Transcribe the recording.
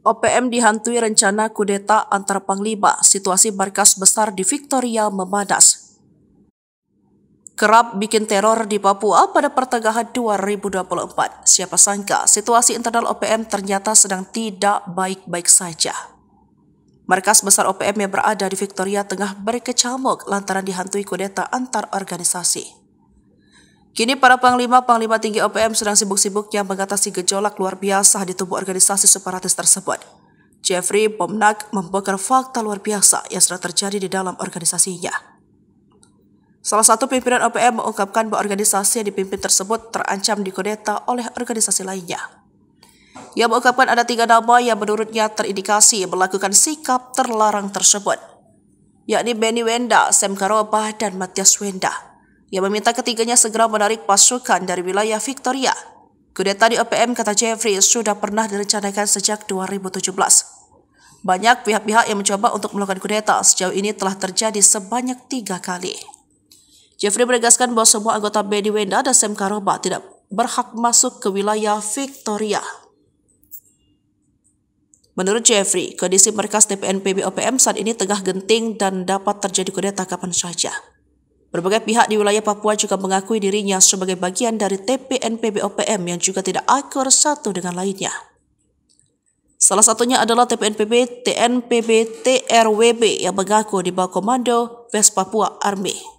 OPM dihantui rencana kudeta antara Panglima, situasi markas besar di Victoria memanas. Kerap bikin teror di Papua pada pertengahan 2024. Siapa sangka situasi internal OPM ternyata sedang tidak baik-baik saja. Markas besar OPM yang berada di Victoria tengah berkecamuk lantaran dihantui kudeta antar organisasi. Kini para panglima tinggi OPM sedang sibuk-sibuknya mengatasi gejolak luar biasa di tubuh organisasi separatis tersebut. Jeffrey Pomnak membongkar fakta luar biasa yang sedang terjadi di dalam organisasinya. Salah satu pimpinan OPM mengungkapkan bahwa organisasi yang dipimpin tersebut terancam dikudeta oleh organisasi lainnya. Ia mengungkapkan ada 3 nama yang menurutnya terindikasi melakukan sikap terlarang tersebut, yakni Benny Wenda, Sam Karopa, dan Matias Wenda. Ia meminta ketiganya segera menarik pasukan dari wilayah Victoria. Kudeta di OPM, kata Jeffrey, sudah pernah direncanakan sejak 2017. Banyak pihak-pihak yang mencoba untuk melakukan kudeta, sejauh ini telah terjadi sebanyak 3 kali. Jeffrey menegaskan bahwa semua anggota Benny Wenda dan Sam Karopa tidak berhak masuk ke wilayah Victoria. Menurut Jeffrey, kondisi markas TPNPB OPM saat ini tengah genting dan dapat terjadi kudeta kapan saja. Berbagai pihak di wilayah Papua juga mengakui dirinya sebagai bagian dari TPNPB OPM yang juga tidak akur satu dengan lainnya. Salah satunya adalah TPNPB TNPB TRWB yang mengaku di bawah komando West Papua Army.